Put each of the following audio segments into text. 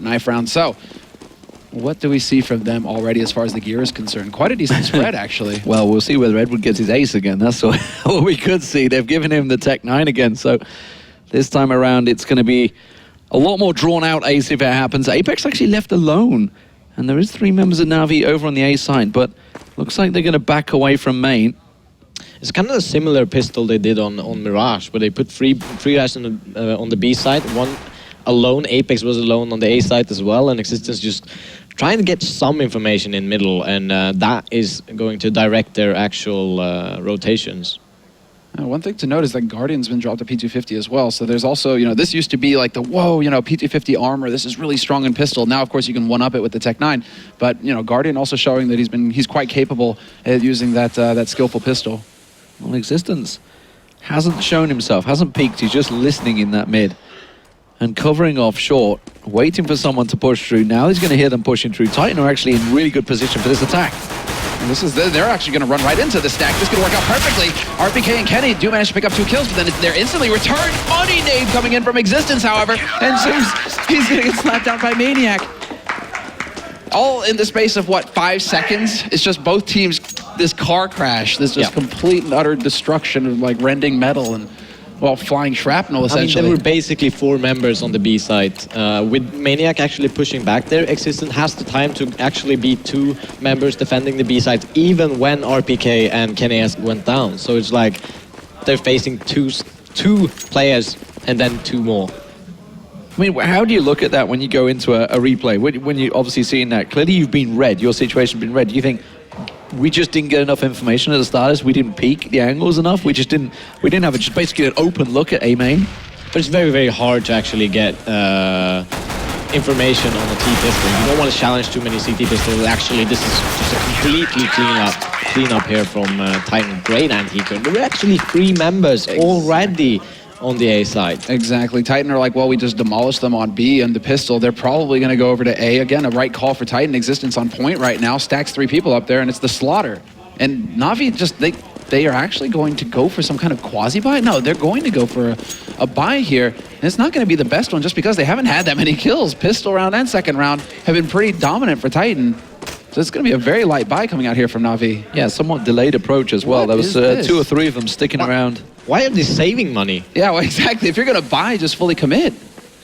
knife round. So, what do we see from them already as far as the gear is concerned? Quite a decent spread, actually. Well, we'll see whether Edward gets his ace again. That's what we could see. They've given him the Tech 9 again, so this time around it's going to be a lot more drawn-out ace if it happens. Apex actually left alone, and there is 3 members of Na'Vi over on the A side, but looks like they're going to back away from main. It's kind of a similar pistol they did on Mirage, where they put three guys on the B side, one alone. Apex was alone on the A side as well, and Existence just trying to get some information in middle, and that is going to direct their actual rotations. One thing to note is that Guardian's been dropped to P250 as well. So there's also, this used to be like the, whoa, P250 armor, this is really strong in pistol. Now, of course, you can one-up it with the Tech 9. But, Guardian also showing that he's quite capable at using that skillful pistol. Well, Existence hasn't shown himself, hasn't peaked. He's just listening in that mid and covering off short, waiting for someone to push through. Now he's going to hear them pushing through. Titan are actually in really good position for this attack. And they're actually going to run right into the stack. This could work out perfectly. RPK and Kenny do manage to pick up 2 kills, but then they're instantly returned. Money nade coming in from Existence, however. And Zeus, he's going to get slapped down by Maniac. All in the space of, 5 seconds? It's just both teams, this car crash, this just complete and utter destruction of, rending metal and, flying shrapnel, essentially. There were basically 4 members on the B side. With Maniac actually pushing back there, Existence has the time to actually be 2 members defending the B side, even when RPK and Kenny S went down. So it's like they're facing two players and then 2 more. I mean, how do you look at that when you go into a replay? When you're obviously seeing that, clearly you've been read, your situation's been read. Do you think we just didn't get enough information at the start? We didn't peek the angles enough? We didn't have just basically an open look at A main? But it's very, very hard to actually get information on a T pistol. You don't want to challenge too many CT pistols. Actually, this is just a completely clean up here from Titan. Great anti-heater. There were actually 3 members already on the A side. Exactly. Titan are like, well, we just demolished them on B and the pistol. They're probably going to go over to A. Again, a right call for Titan. Existence on point right now. Stacks 3 people up there, and it's the slaughter. And Na'Vi just, they are actually going to go for some kind of quasi-buy? No, they're going to go for a buy here. And it's not going to be the best one just because they haven't had that many kills. Pistol round and second round have been pretty dominant for Titan. So it's going to be a very light buy coming out here from Na'Vi. Yeah, somewhat delayed approach as well. There was 2 or 3 of them sticking around. Why are they saving money? Yeah, well, exactly. If you're going to buy, just fully commit.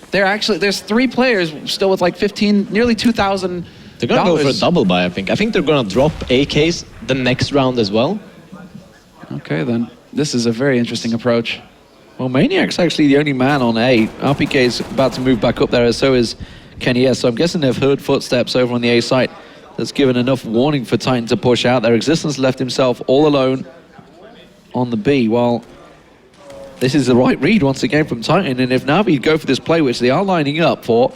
There's 3 players still with 15, nearly $2,000. They're going to go for a double buy, I think. I think they're going to drop AKs the next round as well. Okay, then. This is a very interesting approach. Well, Maniac's actually the only man on A. RPK is about to move back up there, so is Kenny S. So I'm guessing they've heard footsteps over on the A site. That's given enough warning for Titan to push out. Their Existence left himself all alone on the B. Well, this is the right read once again from Titan, and if Na'Vi go for this play, which they are lining up for,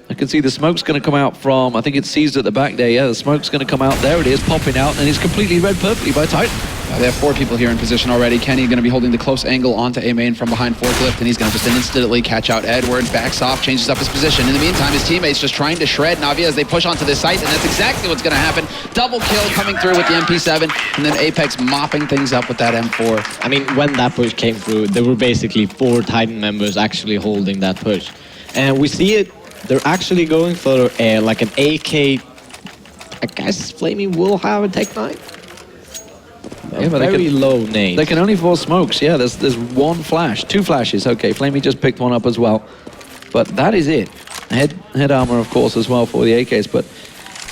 I can see the smoke's going to come out from, I think it's seized at the back there. Yeah, the smoke's going to come out. There it is, popping out, and it's completely read perfectly by Titan. They have 4 people here in position already. Kenny going to be holding the close angle onto A main from behind forklift, and he's going to just instantly catch out Edward. Backs off, changes up his position. In the meantime, his teammates just trying to shred Na'Vi as they push onto this site, and that's exactly what's going to happen. Double kill coming through with the MP7, and then Apex mopping things up with that M4. I mean, when that push came through, there were basically 4 Titan members actually holding that push. And we see it, they're actually going for like an AK. I guess flamie will have a Tech 9. Yeah, but very low nade. They can only force smokes. Yeah, there's 1 flash, 2 flashes. Okay, flamie just picked 1 up as well. But that is it. Head armor, of course, as well for the AKs. But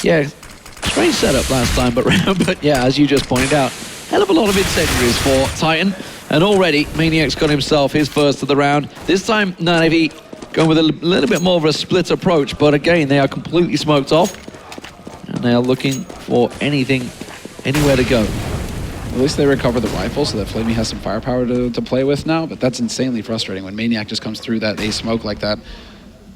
yeah, strange setup last time. But yeah, as you just pointed out, hell of a lot of incendiaries for Titan. And already, Maniac's got himself his first of the round. This time, Na'Vi going with a little bit more of a split approach. But again, they are completely smoked off. And they are looking for anything, anywhere to go. At least they recover the rifle so that flamie has some firepower to play with now, but that's insanely frustrating when Maniac just comes through that A smoke like that.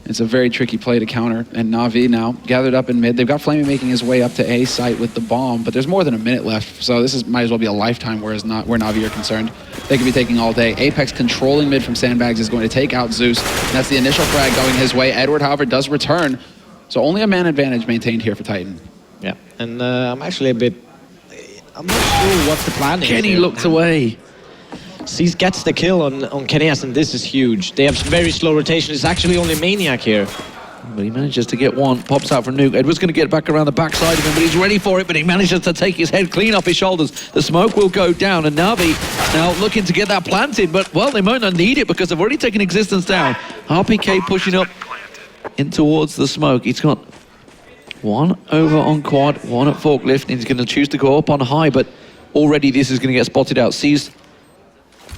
It's a very tricky play to counter, and Na'Vi now gathered up in mid. They've got flamie making his way up to A site with the bomb, but there's more than a minute left, so this might as well be a lifetime where Na'Vi are concerned. They could be taking all day. Apex controlling mid from Sandbags is going to take out Zeus, and that's the initial frag going his way. Edward, however, does return, so only a man advantage maintained here for Titan. Yeah, and I'm actually I'm not sure what the plan is. Kenny looked away. SmithZz gets the kill on Kenny S, and this is huge. They have very slow rotation. It's actually only Maniac here. But he manages to get one, pops out from Nuke. Edward's going to get back around the backside of him, but he's ready for it, but he manages to take his head clean off his shoulders. The smoke will go down, and Na'Vi now looking to get that planted, but, well, they might not need it because they've already taken existence down. RPK pushing up in towards the smoke. He's got one over on quad, one at forklift, and he's going to choose to go up on high, but already this is going to get spotted out. SmithZz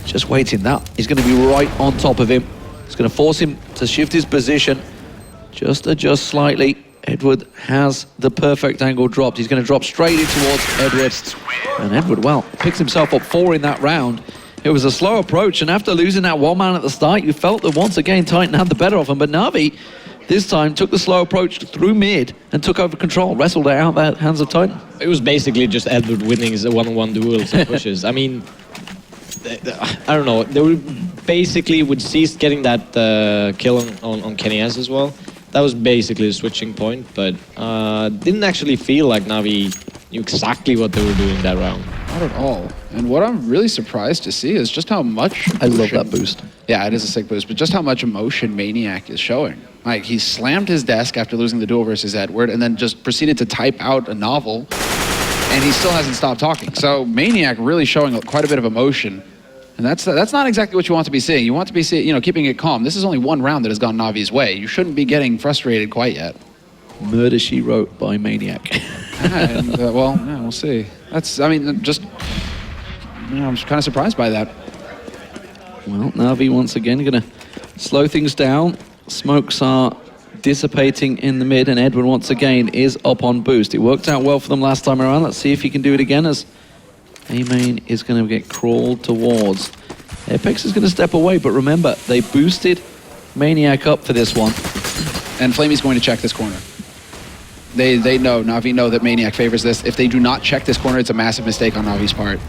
just waiting. That is going to be right on top of him. It's going to force him to shift his position. Just adjust slightly. Edward has the perfect angle dropped. He's going to drop straight in towards Edward. And Edward, well, picks himself up 4 in that round. It was a slow approach, and after losing that one man at the start, you felt that once again Titan had the better of him. But Na'Vi, this time, took the slow approach through mid and took over control, wrestled it out the hands of Titan. It was basically just Edward winning his one-on-one duels and pushes. I mean, I don't know. They were basically with SmithZz getting that kill on Kenny S as well. That was basically the switching point, but didn't actually feel like Na'Vi knew exactly what they were doing that round. Not at all. And what I'm really surprised to see is just how much I love that boost. Yeah, it is a sick boost, but just how much emotion Maniac is showing. Like, he slammed his desk after losing the duel versus Edward, and then just proceeded to type out a novel, and he still hasn't stopped talking. So Maniac really showing quite a bit of emotion. And that's not exactly what you want to be seeing. You want to be seeing, you know, keeping it calm. This is only one round that has gone Na'Vi's way. You shouldn't be getting frustrated quite yet. Murder, She Wrote by Maniac. And, well, yeah, we'll see. That's, I mean, just, you know, I'm just kind of surprised by that. Well, Na'Vi once again going to slow things down. Smokes are dissipating in the mid, and Edward once again is up on boost. It worked out well for them last time around. Let's see if he can do it again, as A-Main is going to get crawled towards. Apex is going to step away, but remember, they boosted Maniac up for this one. And flamie's going to check this corner. They know, Na'Vi know that Maniac favors this. If they do not check this corner, it's a massive mistake on Na'Vi's part.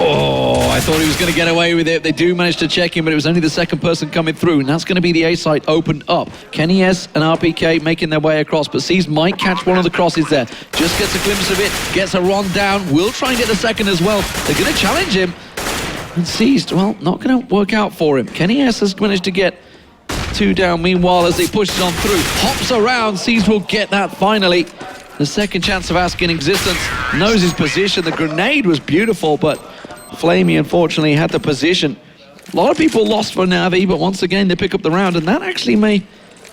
Oh, I thought he was going to get away with it. They do manage to check him, but it was only the second person coming through, and that's going to be the A site opened up. Kenny S and RPK making their way across, but SmithZz might catch one of the crosses there. Just gets a glimpse of it, gets a run down, will try and get the second as well. They're going to challenge him, and SmithZz, well, not going to work out for him. Kenny S has managed to get 2 down. Meanwhile, as they push it on through, hops around, SmithZz will get that finally. The second chance of asking existence, knows his position. The grenade was beautiful, but flamie unfortunately had the position. A lot of people lost for Na'Vi, but once again they pick up the round, and that actually may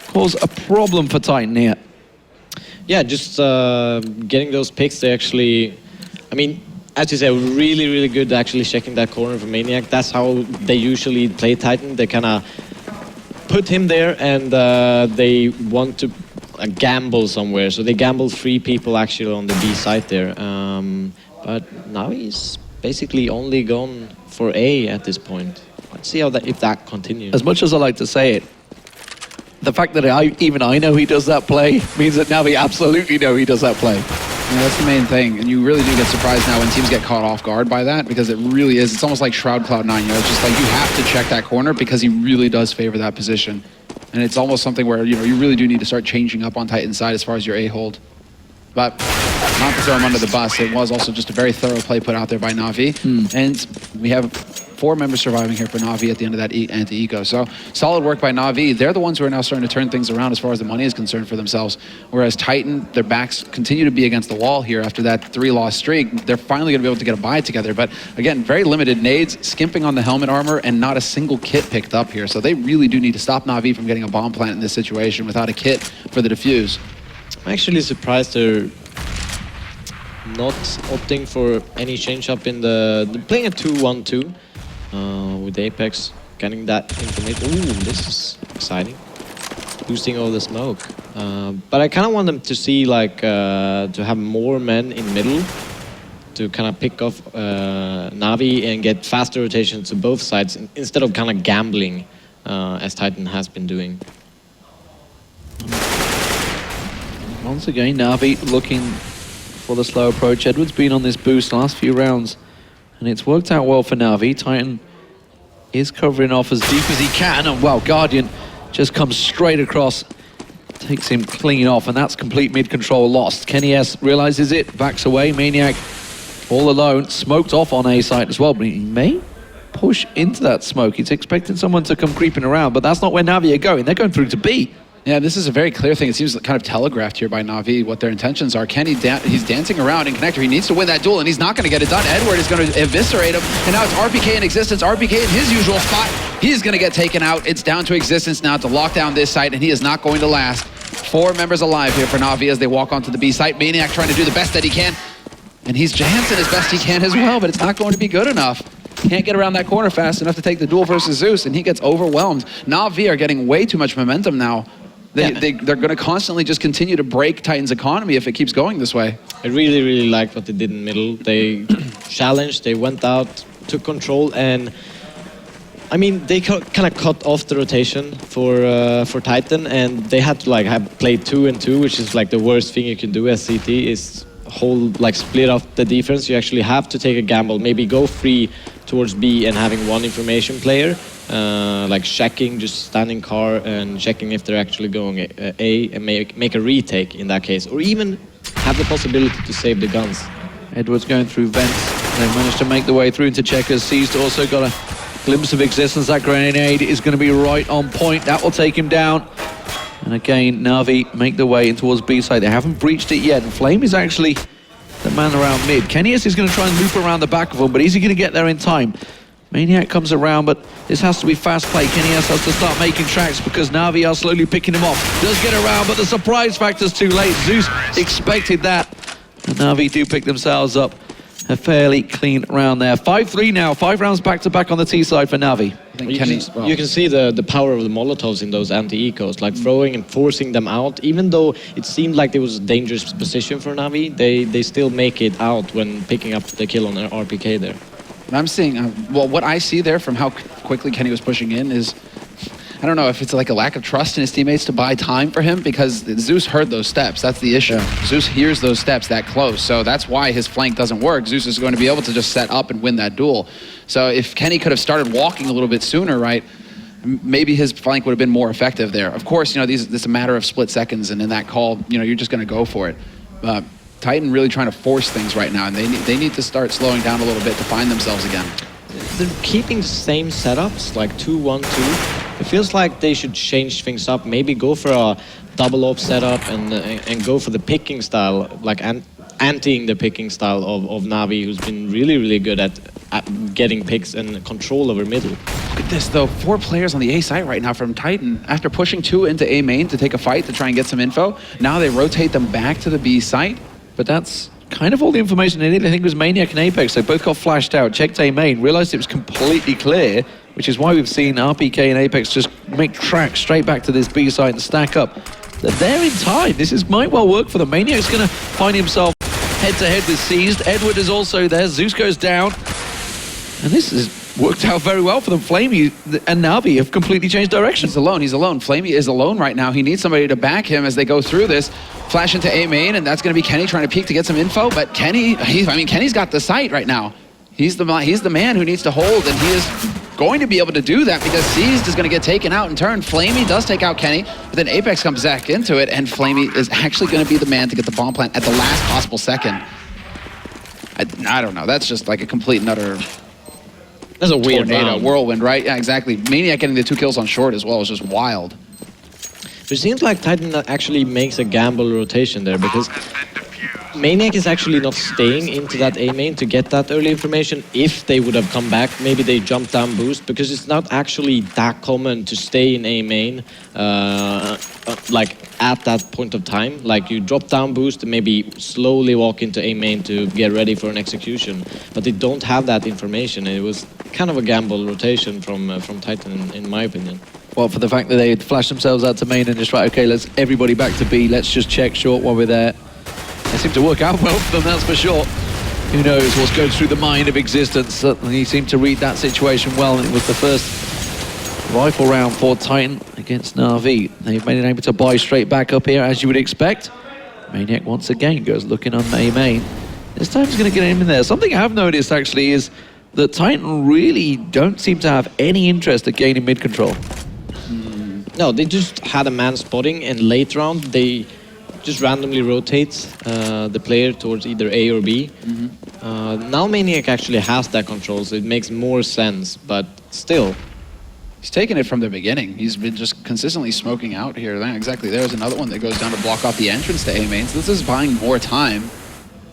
cause a problem for Titan here. Yeah, just getting those picks, they actually, I mean, as you said, really, really good actually checking that corner for Maniac. That's how they usually play Titan. They kind of put him there, and they want to gamble somewhere. So they gambled 3 people actually on the B side there. But now he's basically only gone for A at this point. Let's see how if that continues. As much as I like to say it, the fact that even I know he does that play means that now we absolutely know he does that play. Yeah, that's the main thing, and you really do get surprised now when teams get caught off guard by that, because it really is, it's almost like Shroud Cloud9, you know, it's just like you have to check that corner because he really does favor that position. And it's almost something where, you know, you really do need to start changing up on Titan's side as far as your A-hold. But not to throw him under the bus, it was also just a very thorough play put out there by Na'Vi. And we have 4 members surviving here for Na'Vi at the end of that anti-eco. So solid work by Na'Vi. They're the ones who are now starting to turn things around as far as the money is concerned for themselves. Whereas Titan, their backs continue to be against the wall here after that 3-loss streak. They're finally going to be able to get a bye together. But again, very limited nades, skimping on the helmet armor, and not a single kit picked up here. So they really do need to stop Na'Vi from getting a bomb plant in this situation without a kit for the defuse. I'm actually surprised they're not opting for any change up in the playing a 2-1-2 with Apex, getting that information. Ooh, this is exciting. Boosting all the smoke. But I kind of want them to see like to have more men in middle to kind of pick off Na'Vi and get faster rotation to both sides instead of kind of gambling as Titan has been doing. Once again, Na'Vi looking for the slow approach. Edward's been on this boost the last few rounds, and it's worked out well for Na'Vi. Titan is covering off as deep as he can, and wow, Guardian just comes straight across, takes him clean off, and that's complete mid-control lost. Kenny S realizes it, backs away. Maniac all alone, smoked off on A site as well, but he may push into that smoke. He's expecting someone to come creeping around, but that's not where Na'Vi are going. They're going through to B. Yeah, this is a very clear thing. It seems kind of telegraphed here by Na'Vi what their intentions are. Kenny, he's dancing around in Connector. He needs to win that duel, and he's not going to get it done. Edward is going to eviscerate him, and now it's RPK in Existence. RPK in his usual spot. He's going to get taken out. It's down to Existence now to lock down this site, and he is not going to last. 4 members alive here for Na'Vi as they walk onto the B site. Maniac trying to do the best that he can, and he's Jansen as best he can as well, but it's not going to be good enough. Can't get around that corner fast enough to take the duel versus Zeus, and he gets overwhelmed. Na'Vi are getting way too much momentum now. They're going to constantly just continue to break Titan's economy if it keeps going this way. I really, really liked what they did in middle. They challenged, they went out, took control, and I mean, they kind of cut off the rotation for Titan, and they had to like play 2 and 2, which is like the worst thing you can do as CT, is split off the defense. You actually have to take a gamble, maybe go free towards B and having one information player, like checking, just standing car and checking if they're actually going A and make a retake in that case, or even have the possibility to save the guns. Edward's going through vents. They managed to make the way through into checkers. SmithZz also got a glimpse of Existence. That grenade is going to be right on point. That will take him down. And again, Na'Vi make the way in towards B side. They haven't breached it yet. And Flame is actually the man around mid. Kennius is going to try and loop around the back of him, but is he going to get there in time? Maniac comes around, but this has to be fast play. Kennius has to start making tracks because Na'Vi are slowly picking him off. Does get around, but the surprise factor's too late. Zeus expected that. And Na'Vi do pick themselves up a fairly clean round there. 5-3 now, 5 rounds back-to-back on the T side for Na'Vi. You can see the power of the Molotovs in those anti-ecos, like throwing and forcing them out. Even though it seemed like it was a dangerous position for Na'Vi, they still make it out when picking up the kill on their RPK there. I'm seeing, well, what I see there from how quickly Kenny was pushing in is, I don't know if it's like a lack of trust in his teammates to buy time for him, because Zeus heard those steps. That's the issue. Yeah. Zeus hears those steps that close, so that's why his flank doesn't work. Zeus is going to be able to just set up and win that duel. So if Kenny could have started walking a little bit sooner, right, maybe his flank would have been more effective there. Of course, you know, this is a matter of split seconds, and in that call, you know, you're just going to go for it. Titan really trying to force things right now, and they need to start slowing down a little bit to find themselves again. They're keeping the same setups, like 2-1-2. It feels like they should change things up, maybe go for a double op setup and go for the picking style, like anteing the picking style of Na'Vi, who's been really, really good at getting picks and control over middle. Look at this though, 4 players on the A site right now from Titan. After pushing 2 into A main to take a fight to try and get some info, now they rotate them back to the B site. But that's kind of all the information they needed. I think it was Maniac and Apex. They both got flashed out, checked A main, realized it was completely clear, which is why we've seen RPK and Apex just make tracks straight back to this B site and stack up. They're there in time. This might well work for them. Maniac's going to find himself head-to-head with SmithZz. Edward is also there. Zeus goes down. And this has worked out very well for them. flamie and Na'Vi have completely changed direction. He's alone. flamie is alone right now. He needs somebody to back him as they go through this. Flash into A main, and that's going to be Kenny trying to peek to get some info. But Kenny's got the site right now. He's the man who needs to hold, and he is going to be able to do that because SmithZz is going to get taken out in turn. flamie does take out Kenny, but then Apex comes back into it, and flamie is actually going to be the man to get the bomb plant at the last possible second. I don't know. That's just like a complete and utter... That's a weird tornado, whirlwind, right? Yeah, exactly. Maniac getting the 2 kills on short as well is just wild. It seems like Titan actually makes a gamble rotation there, because Maniac is actually not staying into that A main to get that early information. If they would have come back, maybe they jump down boost, because it's not actually that common to stay in A main like at that point of time. Like you drop down boost and maybe slowly walk into A main to get ready for an execution. But they don't have that information. It was kind of a gamble rotation from Titan, in my opinion. Well, for the fact that they had flashed themselves out to main and just, right, okay, let's everybody back to B, let's just check short while we're there. It seemed to work out well for them, that's for sure. Who knows what goes through the mind of Existence. Certainly seemed to read that situation well, and it was the first rifle round for Titan against Na'Vi. They've been able to buy straight back up here, as you would expect. Maniac once again goes looking on A main. This time he's going to get him in there. Something I've noticed, actually, is that Titan really don't seem to have any interest at gaining mid control. No, they just had a man spotting, and late round they just randomly rotate the player towards either A or B. Now Maniac actually has that control, so it makes more sense, but still. He's taken it from the beginning. He's been just consistently smoking out here. Exactly, there's another one that goes down to block off the entrance to A main. So this is buying more time.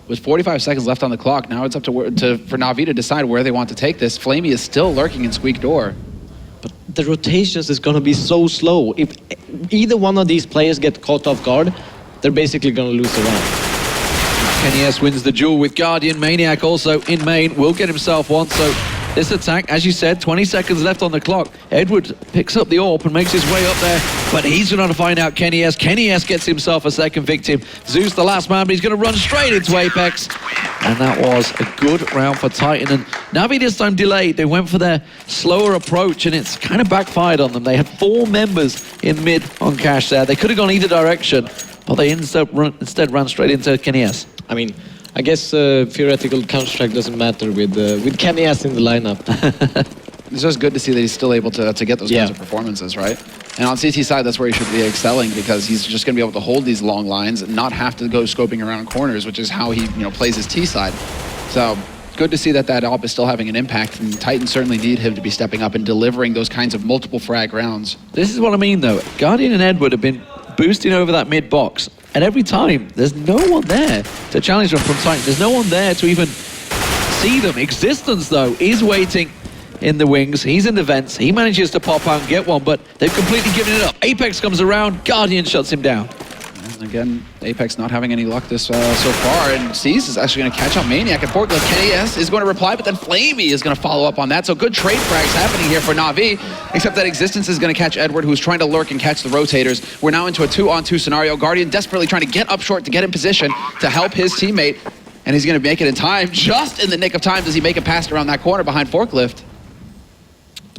With 45 seconds left on the clock, now it's up for Na'Vi to decide where they want to take this. flamie is still lurking in Squeak Door. But the rotations is going to be so slow. If either one of these players get caught off guard, they're basically going to lose the round. kennyS wins the duel with Guardian. Maniac also in main will get himself one. So this attack, as you said, 20 seconds left on the clock. Edward picks up the AWP and makes his way up there, but he's going to find out kennyS. kennyS gets himself a second victim. Zeus, the last man, but he's going to run straight into Apex. And that was a good round for Titan. And Na'Vi this time delayed. They went for their slower approach, and it's kind of backfired on them. They had 4 members in mid on Cash there. They could have gone either direction, but they instead ran straight into kennyS. I mean, I guess theoretical Counter-Strike doesn't matter with kennyS in the lineup. It's just good to see that he's still able to get those kinds of performances, right? And on CT side, that's where he should be excelling, because he's just going to be able to hold these long lines and not have to go scoping around corners, which is how he plays his T side. So good to see that AWP is still having an impact, and Titans certainly need him to be stepping up and delivering those kinds of multiple frag rounds. This is what I mean, though. Guardian and Edward have been boosting over that mid box, and every time there's no one there to challenge them from Titan. There's no one there to even see them. Existence, though, is waiting in the wings. He's in the vents. He manages to pop out and get one, but they've completely given it up. Apex comes around. Guardian shuts him down. And again, Apex not having any luck this so far, and SmithZz is actually going to catch up Maniac at Forklift. kennyS is going to reply, but then flamie is going to follow up on that. So good trade frags happening here for Na'Vi, except that Existence is going to catch Edward, who's trying to lurk and catch the rotators. We're now into a 2-on-2 scenario. Guardian desperately trying to get up short to get in position to help his teammate, and he's going to make it in time. Just in the nick of time does he make it past around that corner behind Forklift.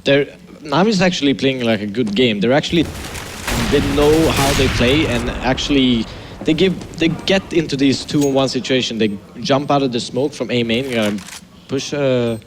Navi's actually playing like a good game. They know how they play, and actually they get into these 2-on-1 situation. They jump out of the smoke from A main, push. This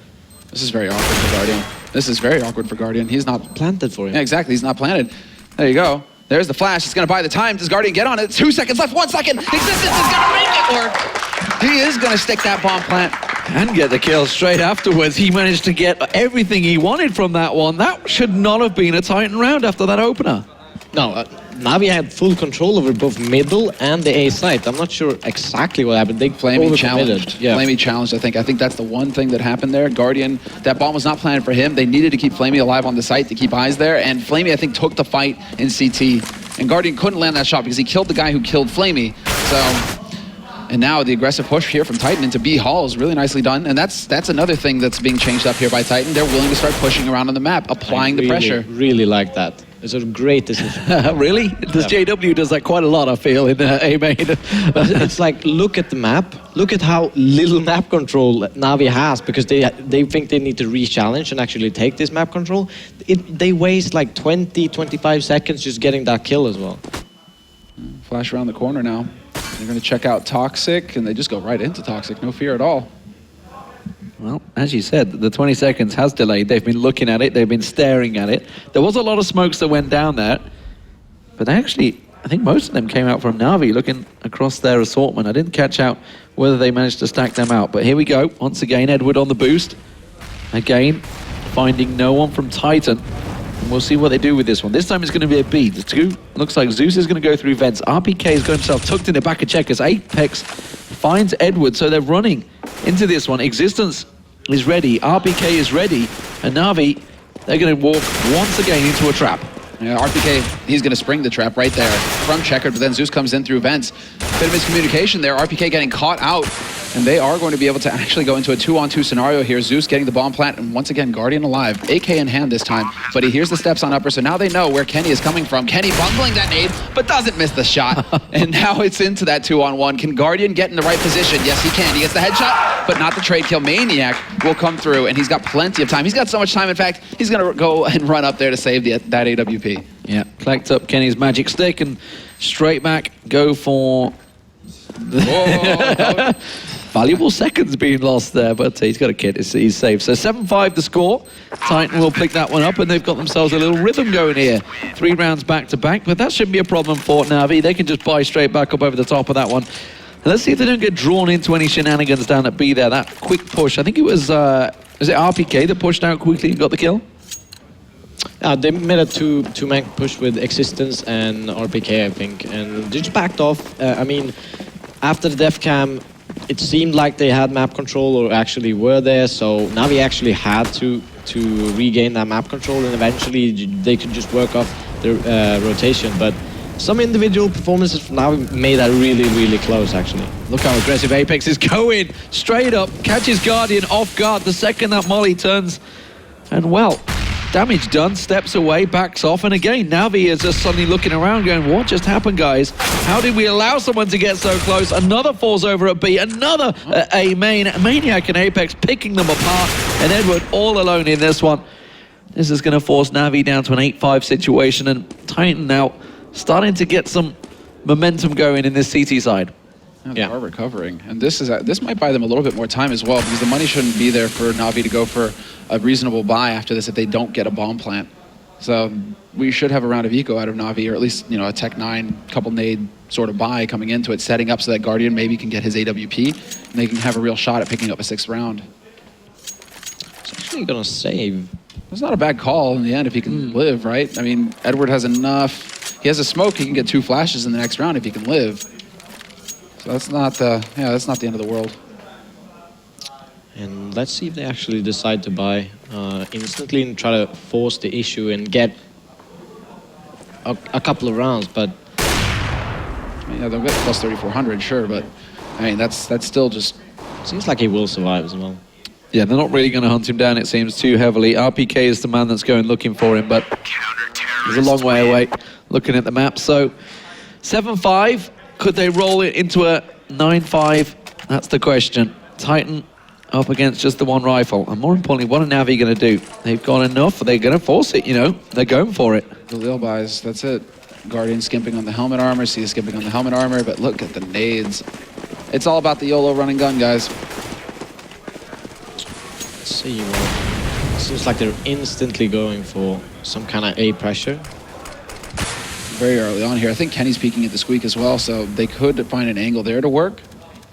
is very awkward for Guardian. This is very awkward for Guardian. He's not planted for him. Yeah, exactly. He's not planted. There you go. There's the flash. It's going to buy the time. Does Guardian get on it? 2 seconds left. 1 second. Existence is going to make it work. He is going to stick that bomb plant. And get the kill straight afterwards. He managed to get everything he wanted from that one. That should not have been a Titan round after that opener. No, Na'Vi had full control over both middle and the A site. I'm not sure exactly what happened. They flamie challenged. Yeah. flamie challenged, I think. I think that's the one thing that happened there. Guardian, that bomb was not planned for him. They needed to keep flamie alive on the site to keep eyes there. And flamie, I think, took the fight in CT. And Guardian couldn't land that shot because he killed the guy who killed flamie. So... And now the aggressive push here from Titan into B Hall is really nicely done. And that's another thing that's being changed up here by Titan. They're willing to start pushing around on the map, applying the pressure. Really like that. It's a great decision. Really? JW does that quite a lot, I feel, in A main. It's like, look at the map. Look at how little map control Na'Vi has, because they think they need to re-challenge and actually take this map control. They waste like 20, 25 seconds just getting that kill as well. Flash around the corner now. They're going to check out Toxic, and they just go right into Toxic. No fear at all. Well, as you said, the 20 seconds has delayed. They've been looking at it. They've been staring at it. There was a lot of smokes that went down there. But actually, I think most of them came out from Na'Vi, looking across their assortment. I didn't catch out whether they managed to stack them out. But here we go. Once again, Edward on the boost. Again, finding no one from Titan. And we'll see what they do with this one. This time it's going to be a B. The two looks like Zeus is going to go through vents. RPK has got himself tucked in the back of checkers. Apex finds Edward, so they're running into this one. Existence is ready. RPK is ready. And Na'Vi, they're going to walk once again into a trap. Yeah, RPK, he's going to spring the trap right there from checkered, but then Zeus comes in through vents. Bit of miscommunication there. RPK getting caught out, and they are going to be able to actually go into a 2-on-2 scenario here. Zeus getting the bomb plant, and once again, Guardian alive. AK in hand this time, but he hears the steps on upper, so now they know where Kenny is coming from. Kenny bungling that nade, but doesn't miss the shot. And now it's into that 2-on-1. Can Guardian get in the right position? Yes, he can. He gets the headshot, but not the trade kill. Maniac will come through, and he's got plenty of time. He's got so much time, in fact, he's going to go and run up there to save that AWP. Yeah, collect up Kenny's magic stick and straight back go for... Valuable seconds being lost there, but he's got a kit. He's safe. So 7-5 the score. Titan will pick that one up, and they've got themselves a little rhythm going here. 3 rounds back to back, but that shouldn't be a problem for Na'Vi. They can just buy straight back up over the top of that one. Let's see if they don't get drawn into any shenanigans down at B there. That quick push, I think it was it RPK that pushed out quickly and got the kill? They made a two-man push with Existence and RPK, I think, and they just backed off. I mean, after the def cam, it seemed like they had map control or actually were there, so Na'Vi actually had to regain that map control, and eventually they could just work off the rotation. But some individual performances from Na'Vi made that really, really close, actually. Look how aggressive Apex is going. Straight up, catches Guardian off guard the second that Molly turns. And well, damage done, steps away, backs off, and again, Na'Vi is just suddenly looking around going, what just happened, guys? How did we allow someone to get so close? Another falls over at B, another A main. Maniac and Apex picking them apart, and Edward all alone in this one. This is going to force Na'Vi down to an 8-5 situation, and Titan now starting to get some momentum going in this CT side. They are recovering, and this might buy them a little bit more time as well, because the money shouldn't be there for Na'Vi to go for a reasonable buy after this if they don't get a bomb plant. So we should have a round of eco out of Na'Vi, or at least a Tech 9 couple nade sort of buy coming into it, setting up so that Guardian maybe can get his AWP, and they can have a real shot at picking up a 6th round. It's actually gonna save. It's not a bad call in the end if he can live, right? I mean, Edward has enough. He has a smoke. He can get 2 flashes in the next round if he can live. So that's not that's not the end of the world. And let's see if they actually decide to buy instantly and try to force the issue and get a couple of rounds. But yeah, they'll get plus 3,400, sure, but I mean that's still just seems like he will survive as well. Yeah, they're not really going to hunt him down, it seems, too heavily. RPK is the man that's going looking for him, but he's a long way away looking at the map. So 7-5, could they roll it into a 9-5? That's the question. Titan up against just the one rifle. And more importantly, what are Na'Vi going to do? They've got enough. They're going to force it, They're going for it. the Lil buys, that's it. Guardian skimping on the helmet armor, C skimping on the helmet armor, but look at the nades. It's all about the YOLO run and gun, guys. Let's see, well, it seems like they're instantly going for some kind of A pressure. Very early on here. I think Kenny's peeking at the squeak as well, so they could find an angle there to work.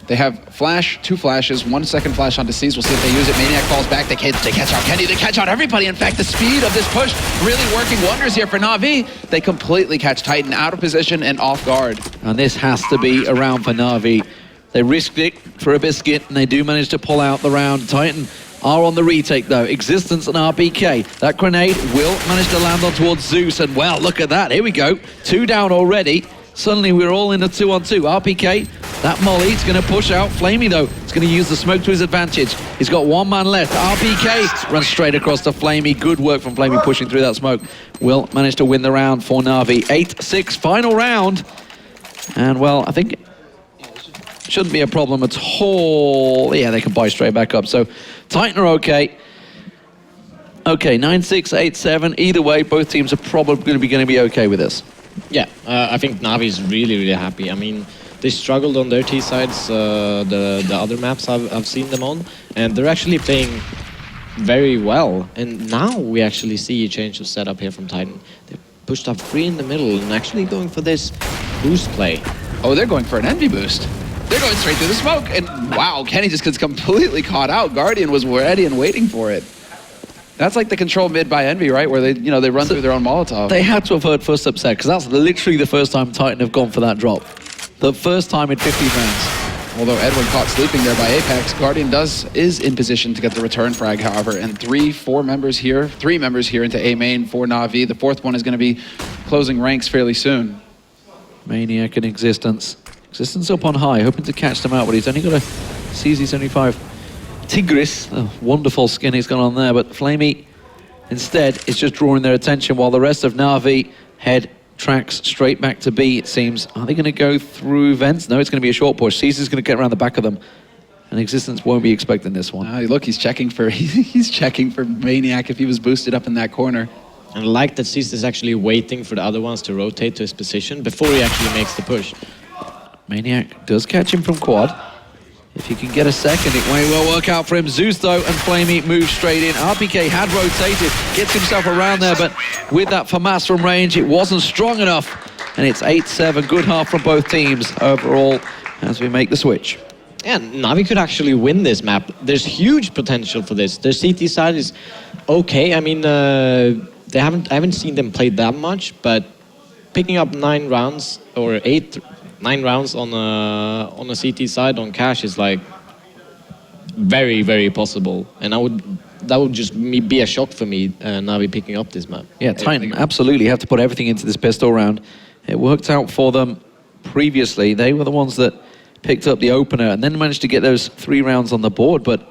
They have flash, 2 flashes, 1 second flash onto Zeus. We'll see if they use it. Maniac falls back. They catch out Kenny. They catch out everybody. In fact, the speed of this push really working wonders here for Na'Vi. They completely catch Titan out of position and off guard. And this has to be a round for Na'Vi. They risked it for a biscuit, and they do manage to pull out the round. Titan are on the retake, though. Existence and RPK. That grenade will manage to land on towards Zeus, and well, look at that. Here we go. 2 down already. Suddenly, we're all in a 2-on-2. RPK, that molly, it's going to push out. flamie, though, it's going to use the smoke to his advantage. He's got 1 man left. RPK runs straight across to flamie. Good work from flamie pushing through that smoke. Will manage to win the round for Na'Vi. 8-6, final round. And, well, I think shouldn't be a problem at all. Yeah, they can buy straight back up. So Titan are okay. Okay, 9-6, 8-7. Either way, both teams are probably going to be okay with this. Yeah, I think Na'Vi is really, really happy. I mean, they struggled on their T sides, the other maps I've seen them on, and they're actually playing very well. And now we actually see a change of setup here from Titan. They pushed up 3 in the middle and actually going for this boost play. Oh, they're going for an envy boost. They're going straight through the smoke, and wow, Kenny just gets completely caught out. Guardian was ready and waiting for it. That's like the control mid by Envy, right? Where they run through their own Molotov. They had to have heard first upset, because that's literally the first time Titan have gone for that drop. The first time in 50 rounds. Although Edwin caught sleeping there by Apex, Guardian is in position to get the return frag, however, and 3 members here into A main for Na'Vi. The 4th one is going to be closing ranks fairly soon. Maniac in Existence. Existence up on high, hoping to catch them out, but he's only got a CZ75. Tigris, a wonderful skin he's got on there, but flamie instead is just drawing their attention while the rest of Na'Vi head tracks straight back to B, it seems. Are they going to go through vents? No, it's going to be a short push. SmithZz is going to get around the back of them, and Existence won't be expecting this one. Look, he's checking for Maniac if he was boosted up in that corner. And I like that SmithZz is actually waiting for the other ones to rotate to his position before he actually makes the push. Maniac does catch him from quad. If he can get a second, it may well work out for him. Zeus, though, and flamie moves straight in. RPK had rotated, gets himself around there, but with that FAMAS from range, it wasn't strong enough. And it's 8-7, good half from both teams. Overall, as we make the switch. Yeah, Na'Vi could actually win this map. There's huge potential for this. Their CT side is okay. I mean, I haven't seen them play that much, but picking up 9 rounds or 9 rounds on a CT side on Cash is like very, very possible. And that would just be a shock for me, Na'Vi picking up this map. Yeah, Titan absolutely have to put everything into this pistol round. It worked out for them previously. They were the ones that picked up the opener and then managed to get those 3 rounds on the board, but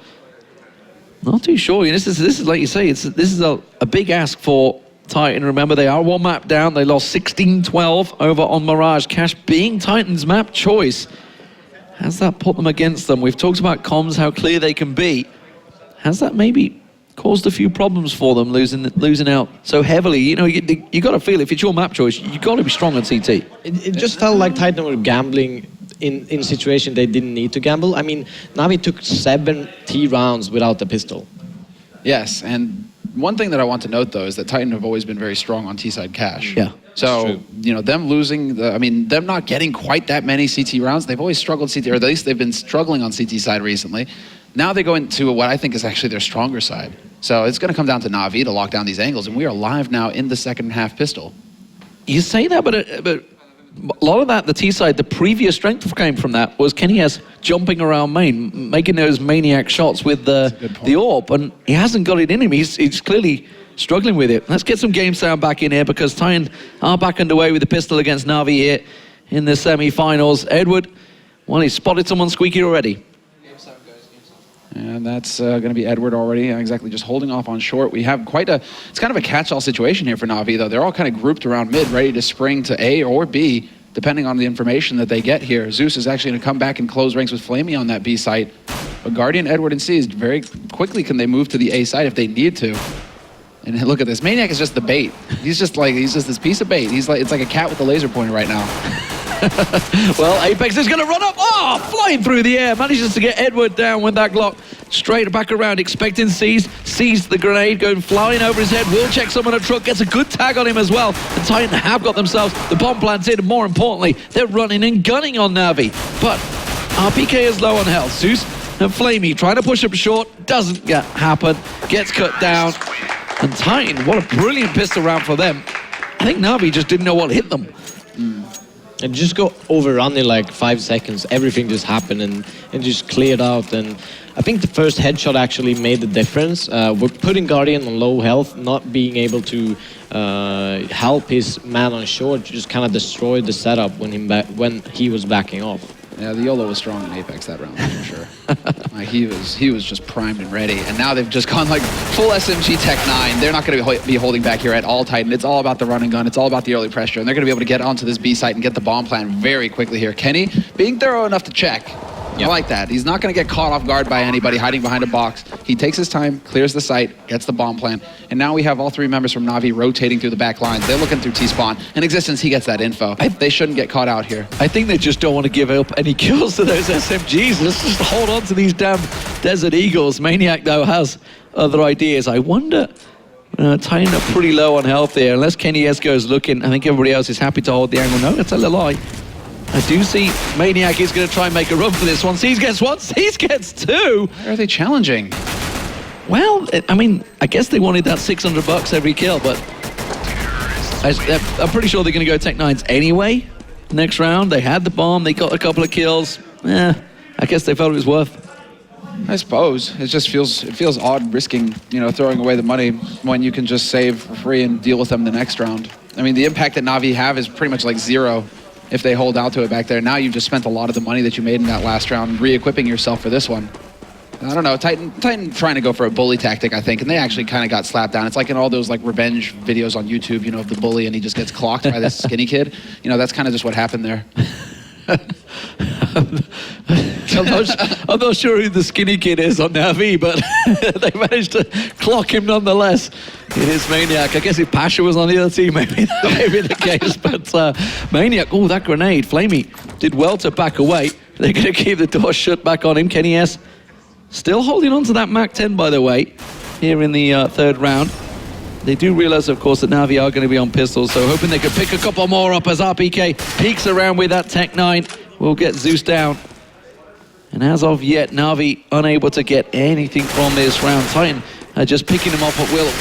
not too sure. This is like you say, this is a big ask for Titan. Remember, they are 1 map down. They lost 16-12 over on Mirage. Cash being Titan's map choice. Has that put them against them? We've talked about comms, how clear they can be. Has that maybe caused a few problems for them, losing out so heavily? You know, you got to feel if it's your map choice, you got to be strong on CT. It just felt like Titan were gambling in situation they didn't need to gamble. I mean, Na'Vi took 70 rounds without the pistol. Yes, and one thing that I want to note, though, is that Titan have always been very strong on T-side Cash. Yeah. So, you know, them losing, them not getting quite that many CT rounds, they've always struggled CT, or at least they've been struggling on CT side recently. Now they go into what I think is actually their stronger side. So it's going to come down to Na'Vi to lock down these angles, and we are live now in the second half pistol. You say that, but a lot of that, the T side, the previous strength came from that was KennyS jumping around main, making those Maniac shots with the orb, and he hasn't got it in him. He's clearly struggling with it. Let's get some game sound back in here because Titan are back underway with the pistol against Na'Vi here in the semi-finals. Edward, well, he's spotted someone squeaky already. And that's going to be Edward already, exactly, just holding off on short. We have it's kind of a catch-all situation here for Na'Vi, though. They're all kind of grouped around mid, ready to spring to A or B, depending on the information that they get here. Zeus is actually going to come back and close ranks with flamie on that B site. But Guardian, Edward, and SmithZz, very quickly can they move to the A site if they need to. And look at this, Maniac is just the bait. He's just this piece of bait. It's like a cat with a laser pointer right now. Well, Apex is going to run up. Oh, flying through the air. Manages to get Edward down with that Glock. Straight back around, expecting SmithZz. Sees the grenade going flying over his head. Will check someone on a truck. Gets a good tag on him as well. The Titan have got themselves the bomb planted. And more importantly, they're running and gunning on Na'Vi. But RPK is low on health. Zeus and flamie trying to push up short. Doesn't happen. Gets cut down. And Titan, what a brilliant pistol round for them. I think Na'Vi just didn't know what hit them. And just go overrun in like 5 seconds. Everything just happened and just cleared out. And I think the first headshot actually made the difference. We're putting Guardian on low health, not being able to help his man on short, just kind of destroyed the setup when he was backing off. Yeah, the YOLO was strong in Apex that round, for sure. He was just primed and ready, and now they've just gone like full SMG Tech 9. They're not going to be holding back here at all, Titan. It's all about the run and gun. It's all about the early pressure, and they're going to be able to get onto this B site and get the bomb plan very quickly here. Kenny being thorough enough to check. I like that. He's not going to get caught off guard by anybody hiding behind a box. He takes his time, clears the site, gets the bomb plan, and now we have all 3 members from Na'Vi rotating through the back lines. They're looking through T-spawn. In Existence, he gets that info. They shouldn't get caught out here. I think they just don't want to give up any kills to those SMGs. Let's just hold on to these damn Desert Eagles. Maniac, though, has other ideas. I wonder... Titan are pretty low on health there. Unless KennyS goes looking, I think everybody else is happy to hold the angle. No, that's a lie. I do see Maniac is going to try and make a run for this one. SmithZz gets 1, SmithZz gets 2. Why are they challenging? Well, I mean, I guess they wanted that $600 every kill, but I'm pretty sure they're going to go Tech 9s anyway. Next round, they had the bomb, they got a couple of kills. I guess they felt it was worth. I suppose. It just feels odd risking, throwing away the money when you can just save for free and deal with them the next round. I mean, the impact that Na'Vi have is pretty much like 0 if they hold out to it back there. Now you've just spent a lot of the money that you made in that last round re-equipping yourself for this one. I don't know, Titan trying to go for a bully tactic, I think, and they actually kind of got slapped down. It's like in all those like revenge videos on YouTube, of the bully and he just gets clocked by this skinny kid. That's kind of just what happened there. I'm not sure who the skinny kid is on Na'Vi, but they managed to clock him nonetheless. It is Maniac. I guess if Pasha was on the other team, maybe that may be the case. But Maniac, oh, that grenade. flamie did well to back away. They're going to keep the door shut back on him. KennyS still holding on to that Mac 10, by the way, here in the third round. They do realize, of course, that Na'Vi are going to be on pistols, so hoping they could pick a couple more up as RPK peeks around with that Tech 9. will get Zeus down. And as of yet, Na'Vi unable to get anything from this round. Titan just picking him off at will.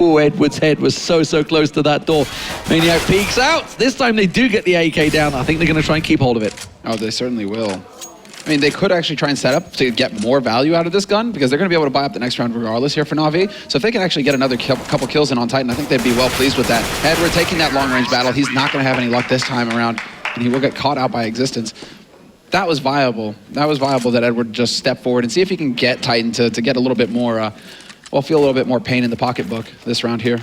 Ooh, Edward's head was so close to that door. Maniac peeks out. This time they do get the AK down. I think they're going to try and keep hold of it. Oh, they certainly will. I mean, they could actually try and set up to get more value out of this gun because they're going to be able to buy up the next round regardless here for Na'Vi. So if they can actually get another couple kills in on Titan, I think they'd be well pleased with that. Edward taking that long-range battle. He's not going to have any luck this time around, and he will get caught out by Existence. That was viable. That was viable that Edward just step forward and see if he can get Titan to get a little bit more, well, feel a little bit more pain in the pocketbook this round here.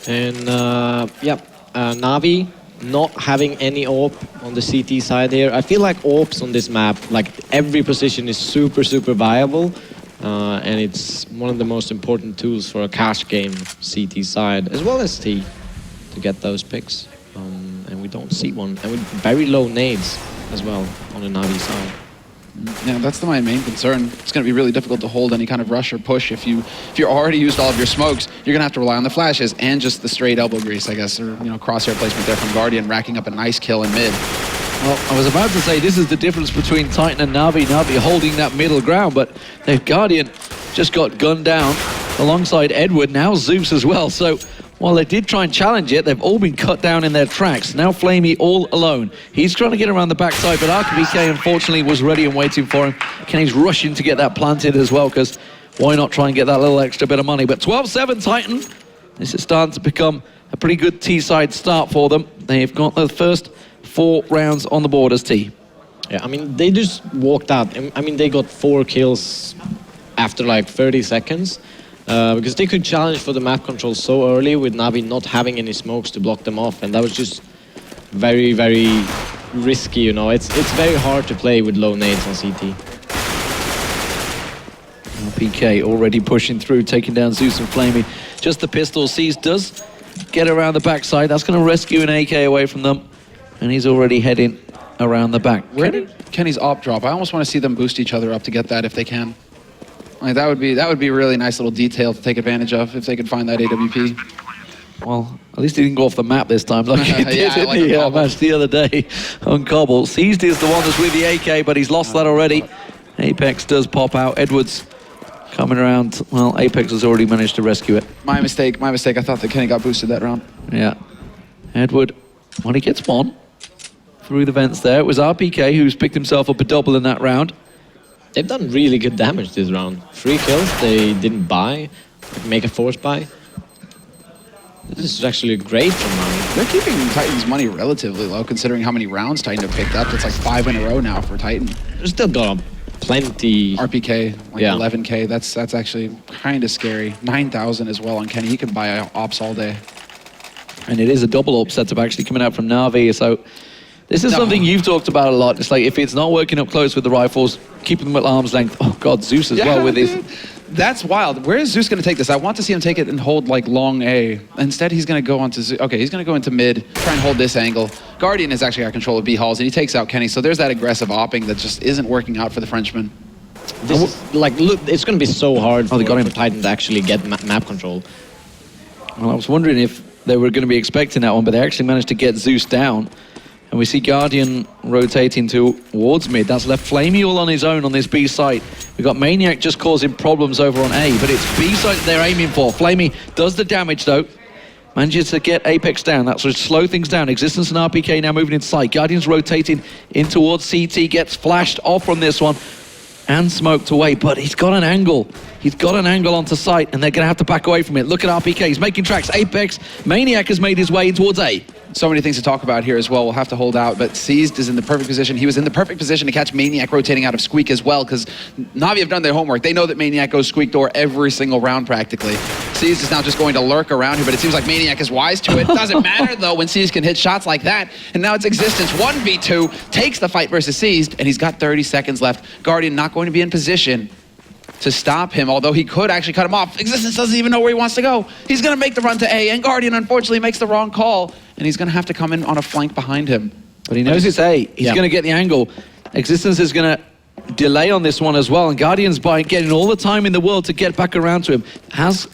And, Na'Vi not having any AWP on the CT side here. I feel like AWPs on this map, like every position is super viable, and it's one of the most important tools for a cash game CT side, as well as T, to get those picks. And we don't see one, and with very low nades as well on the Na'Vi side. Yeah, that's my main concern. It's going to be really difficult to hold any kind of rush or push if you're already used all of your smokes. You're going to have to rely on the flashes and just the straight elbow grease, I guess, or crosshair placement there from Guardian, racking up a nice kill in mid. Well, I was about to say this is the difference between Titan and Na'Vi. Na'Vi holding that middle ground, but their Guardian just got gunned down alongside Edward, now Zeus as well. So while they did try and challenge it, they've all been cut down in their tracks. Now flamie all alone. He's trying to get around the backside, but RKBK unfortunately was ready and waiting for him. Kenny's rushing to get that planted as well, because why not try and get that little extra bit of money? But 12-7 Titan. This is starting to become a pretty good T-side start for them. They've got the first 4 rounds on the board as T. Yeah, I mean, they just walked out. I mean, they got 4 kills after like 30 seconds. Because they could challenge for the map control so early with Na'Vi not having any smokes to block them off, and that was just very risky, It's very hard to play with low nades on CT. PK already pushing through, taking down Zeus and flamie. Just the pistol. SmithZz does get around the backside. That's going to rescue an AK away from them, and he's already heading around the back. Where did Kenny's AWP drop? I almost want to see them boost each other up to get that if they can. Like that would be a really nice little detail to take advantage of if they could find that AWP. Well, at least he didn't go off the map this time like he did yeah, in like the match the other day on Cobble. SmithZz is the one that's with the AK, but he's lost that already. Apex does pop out. Edwards coming around. Well, Apex has already managed to rescue it. My mistake. I thought that Kenny got boosted that round. Yeah. Edward, well, he gets one through the vents there. It was RPK who's picked himself up a double in that round. They've done really good damage this round. 3 kills, they didn't buy, make a force buy. This is actually great from Na'Vi. They're keeping Titan's money relatively low, considering how many rounds Titan have picked up. It's like 5 in a row now for Titan. They're still got plenty. RPK, like 11K. That's actually kind of scary. 9,000 as well on Kenny. He can buy ops all day. And it is a double AWP setup actually coming out from Na'Vi, so this is something you've talked about a lot. It's like if it's not working up close with the rifles, keeping them at arm's length. Oh God, Zeus as well with his. That's wild. Where is Zeus going to take this? I want to see him take it and hold like long A. Instead, he's going to go onto Zeus. Okay, he's going to go into mid, try and hold this angle. Guardian has actually got control of B halls, and he takes out Kenny. So there's that aggressive opping that just isn't working out for the Frenchman. This is, like, look, it's going to be so hard for Titan to actually get map control. Well, I was wondering if they were going to be expecting that one, but they actually managed to get Zeus down. And we see Guardian rotating towards mid. That's left flamie all on his own on this B site. We've got Maniac just causing problems over on A, but it's B site that they're aiming for. flamie does the damage though. Manages to get Apex down. That's to slow things down. Existence and RPK now moving inside. Guardian's rotating in towards CT. Gets flashed off from this one and smoked away, but he's got an angle. He's got an angle onto site, and they're going to have to back away from it. Look at RPK. He's making tracks. Apex. Maniac has made his way in towards A. So many things to talk about here as well. We'll have to hold out, but SmithZz is in the perfect position. He was in the perfect position to catch Maniac rotating out of Squeak as well, because Na'Vi have done their homework. They know that Maniac goes Squeak door every single round practically. SmithZz is now just going to lurk around here, but it seems like Maniac is wise to it. Doesn't matter though when SmithZz can hit shots like that. And now it's Existence 1v2, takes the fight versus SmithZz, and he's got 30 seconds left. Guardian not going to be in position to stop him, although he could actually cut him off. Existence doesn't even know where he wants to go. He's going to make the run to A, and Guardian unfortunately makes the wrong call, and he's going to have to come in on a flank behind him. But he knows it's A. He's going to get the angle. Existence is going to delay on this one as well, and Guardian's by getting all the time in the world to get back around to him. Has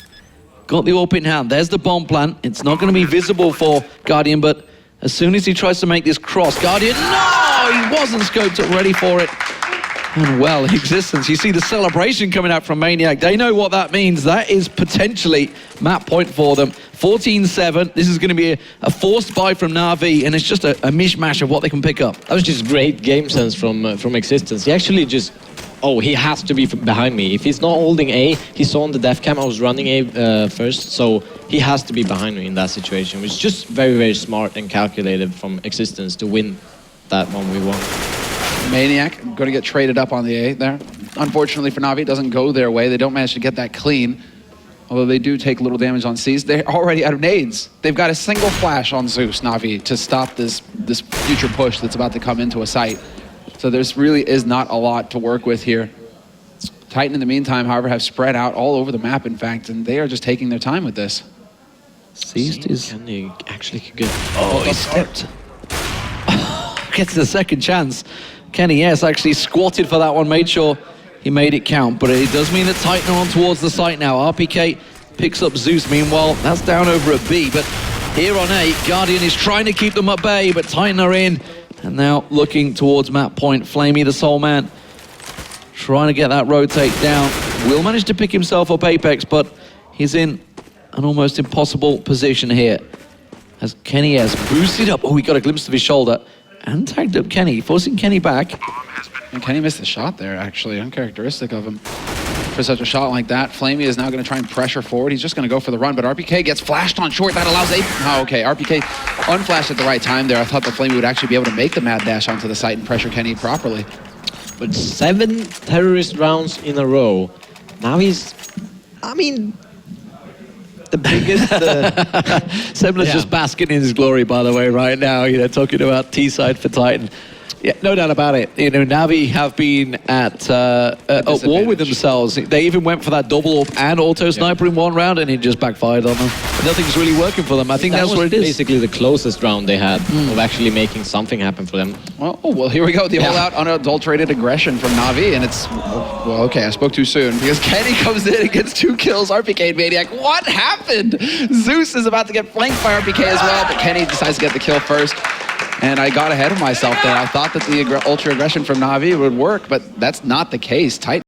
got the AWP in hand. There's the bomb plant. It's not going to be visible for Guardian, but as soon as he tries to make this cross, Guardian, no! he wasn't scoped up ready for it. And well, Existence, you see the celebration coming out from Maniac. They know what that means. That is potentially map point for them. 14-7. This is going to be a forced buy from Na'Vi, and it's just a mishmash of what they can pick up. That was just great game sense from Existence. He actually just, he has to be behind me. If he's not holding A, he saw on the def cam I was running A first, so he has to be behind me in that situation, which is just very, very smart and calculated from Existence to win that 1v1. Maniac going to get traded up on the A there. Unfortunately for Na'Vi, it doesn't go their way. They don't manage to get that clean. Although they do take little damage on SmithZz. They're already out of nades. They've got a single flash on Zeus, Na'Vi, to stop this future push that's about to come into a site. So there's really is not a lot to work with here. Titan, in the meantime, however, have spread out all over the map, in fact, and they are just taking their time with this. SmithZz is... Can he actually get... he stepped. Gets the second chance. Kenny, yes, actually squatted for that one, made sure he made it count, but it does mean that Titan are on towards the site now. RPK picks up Zeus, meanwhile, that's down over at B, but here on A, Guardian is trying to keep them at bay, but Titan are in, and now looking towards map point. flamie, the sole man, trying to get that rotate down. Will manage to pick himself up Apex, but he's in an almost impossible position here. As Kenny has boosted up, he got a glimpse of his shoulder, and tagged up Kenny, forcing Kenny back. And Kenny missed the shot there, actually. Uncharacteristic of him for such a shot like that. flamie is now going to try and pressure forward. He's just going to go for the run, but RPK gets flashed on short. That allows RPK unflashed at the right time there. I thought that flamie would actually be able to make the mad dash onto the site and pressure Kenny properly. But 7 terrorist rounds in a row. Now he's, the biggest... Semler's just basking in his glory, by the way, right now. Talking about T-side for Titan. Yeah, no doubt about it. Na'Vi have been at war with themselves. They even went for that double up and auto sniper in one round, and it just backfired on them. Nothing's really working for them. I think that's what it is. Basically the closest round they had of actually making something happen for them. Well, here we go. The all-out unadulterated aggression from Na'Vi, and it's... Well, okay, I spoke too soon, because Kenny comes in and gets 2 kills. RPK and Maniac, what happened? Zeus is about to get flanked by RPK as well, but Kenny decides to get the kill first. And I got ahead of myself there. I thought that the ultra aggression from Na'Vi would work, but that's not the case. Titan